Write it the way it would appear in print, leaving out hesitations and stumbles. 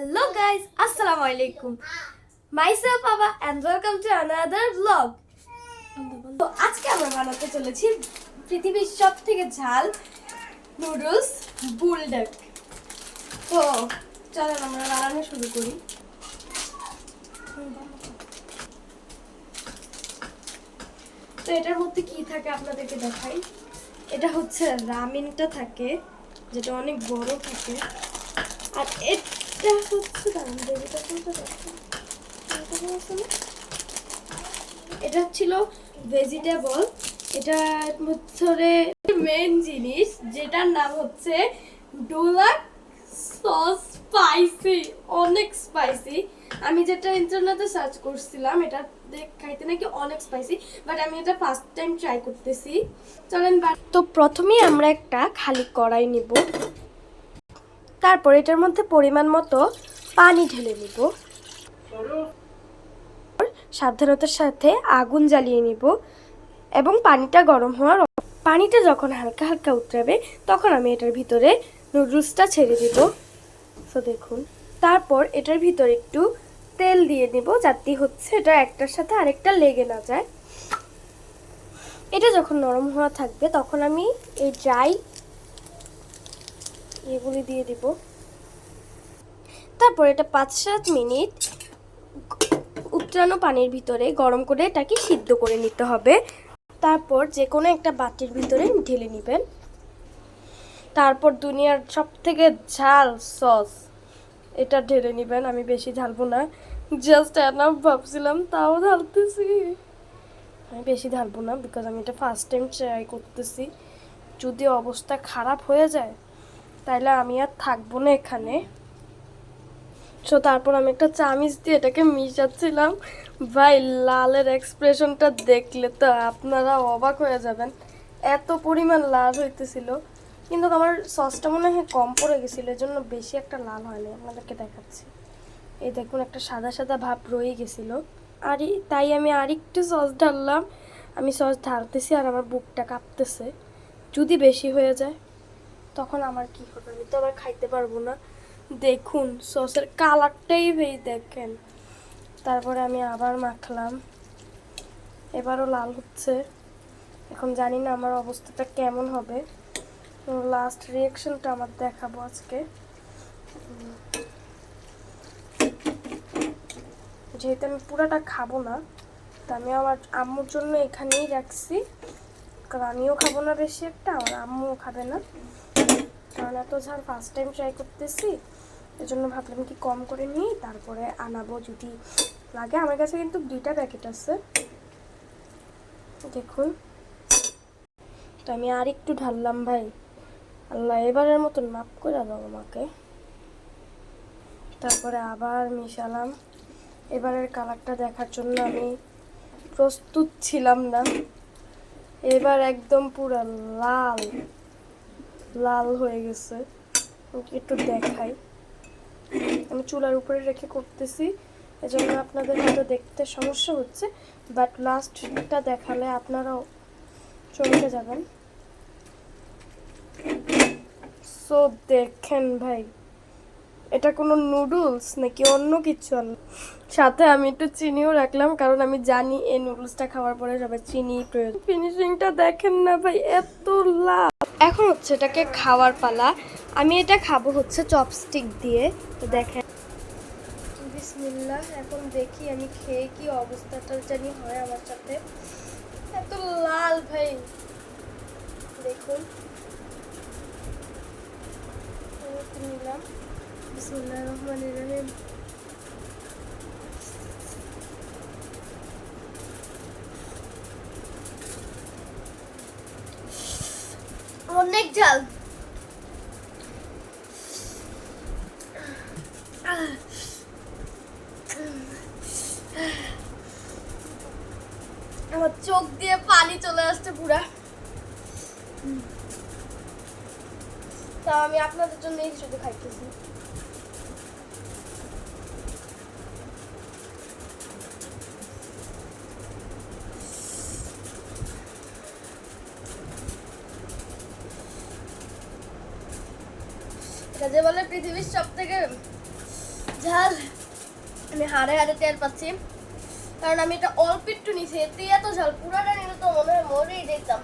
Hello guys, Assalamu alaikum. Myself Ava and welcome to another vlog. তো আজকে আমরা বানাতে চলেছি পৃথিবীর সবথেকে ঝাল নুডলস বুলডগ। তো চলো আমরা বানানো শুরু করি। তো এটার মধ্যে কি থাকে আপনাদেরকে দেখাই। এটা হচ্ছে রামেনটা থাকে, যেটা অনেক বড় থাকে। আর এটা হচ্ছে এটা ছিল ভেজিটেবল। এটার মধ্যে মেন জিনিস যেটার নাম হচ্ছে ডোলাক সস স্পাইসি, অনেক স্পাইসি। আমি যেটা ইন্টারনেটে সার্চ করছিলাম এটা খাইতে নাকি অনেক স্পাইসি, বাট আমি এটা ফার্স্ট টাইম ট্রাই করতেছি। চলেন। তো প্রথমেই আমরা একটা খালি কড়াই নিব, তারপর এটার মধ্যে পরিমাণ মতো পানি ঢেলে নিব। সাবধানতার সাথে আগুন জ্বালিয়ে নিব এবং পানিটা গরম হওয়ার পানিটা যখন হালকা হালকা উতরাবে তখন আমি এটার ভিতরে নুডলসটা ছেড়ে দিব। তো দেখুন, তারপর এটার ভিতরে একটু তেল দিয়ে দিব যাতে হচ্ছে এটা একটার সাথে আরেকটা লেগে না যায়। এটা যখন নরম হওয়া থাকবে তখন আমি এই ড্রাই এগুলি দিয়ে দিব। তারপর এটা 5-7 মিনিট উতরানো পানির ভিতরে গরম করে এটাকে সিদ্ধ করে নিতে হবে। তারপর যে কোনো একটা বাটির ভিতরে ঢেলে নেবেন। তারপর দুনিয়ার সবথেকে ঝাল সস এটা ঢেলে নেবেন। আমি বেশি ঢালবো না, জাস্ট এনাফ ভাবছিলাম, তাও ঢালতেছি। আমি বেশি ঢালবো না বিকজ আমি এটা ফার্স্ট টাইম ট্রাই করতেছি। যদি অবস্থা খারাপ হয়ে যায় তাহলে আমি আর থাকবো না এখানে। সো তারপর আমি একটা চামিচ দিয়ে এটাকে মিশাচ্ছিলাম। ভাই, লালের এক্সপ্রেশনটা দেখলে তো আপনারা অবাক হয়ে যাবেন, এত পরিমাণ লাল হইতেছিল। কিন্তু আমার সসটা মনে হয় কম পড়ে গেছিলো, এর জন্য বেশি একটা লাল হয়নি। আপনাদেরকে দেখাচ্ছি, এই দেখুন একটা সাদা সাদা ভাব রয়ে গেছিলো। আর তাই আমি আরেকটু সস ঢাললাম। আমি সস ঢালতেছি আর আমার বুকটা কাঁপতেছে। যদি বেশি হয়ে যায় তখন আমার কি হবে? আমি তো আবার খাইতে পারবো না। দেখুন সসের কালারটাই ভেই দেখেন। তারপরে আমি আবার মাখলাম, এবারও লাল হচ্ছে। এখন জানি না আমার অবস্থাটা কেমন হবে। লাস্ট রিয়াকশনটা আমার দেখাবো আজকে। যেহেতু আমি পুরাটা খাবো না, তা আমি আমার আম্মুর জন্য এখানেই রাখছি, কারণ আমিও খাবো না বেশি একটা, আমার আম্মুও খাবে না। কারণ এত ঝাল ফার্স্ট টাইম ট্রাই করতেছি, এজন্য ভাবলাম কি কম করে নিই, তারপরে আনাবো যদি লাগে। আমার কাছে কিন্তু 2টা প্যাকেট আছে, দেখুন। তো আমি আর একটু ঢাললাম। ভাই আল্লাহ, এবারের মতন মাপ করে দাও আমাকে। তারপরে আবার মিশালাম। এবারের কালারটা দেখার জন্য আমি প্রস্তুত ছিলাম না। এবার একদম পুরো লাল লাল হয়ে গেছে। একটু দেখাই, আমি চুলার উপরে রেখে করতেছি, এজন্য আপনাদের হয়তো দেখতে সমস্যা হচ্ছে, বাট লাস্টটা দেখালে আপনারাও চমকে যাবেন। সো দেখেন ভাই, এটা কোনো নুডলস নাকি অন্য কিছু। সাথে আমি একটু চিনিও রাখলাম, কারণ আমি জানি এই নুডলসটা খাওয়ার পরে সবাই চিনি প্রয়োজন। ফিনিশিংটা দেখেন না ভাই, এত লাল। এখন হচ্ছে এটাকে খাওয়ার পালা। আমি এটা খাবো হচ্ছে চপস্টিক দিয়ে। তো দেখেন, বিসমিল্লাহ। এখন দেখি আমি খেয়ে কি অবস্থাটা জানি হয় আমার সাথে। এত লাল ভাই, দেখুন। নিলাম, বিসমিল্লাহির রহমানির রহিম। অনেক ঝাল। আমার চোখ দিয়ে পানি চলে আসছে পুরা। তা আমি আপনাদের জন্য এই শুধু খাইতেছি। যে বলে পৃথিবীর সবথেকে ঝাল আমি হাড়ে হাড়ে টের পাচ্ছি, কারণ আমি এটা অল্প একটু নিছি, এতে এত ঝাল পুরাটা নিলে তো মনে হয় মরেই যেতাম।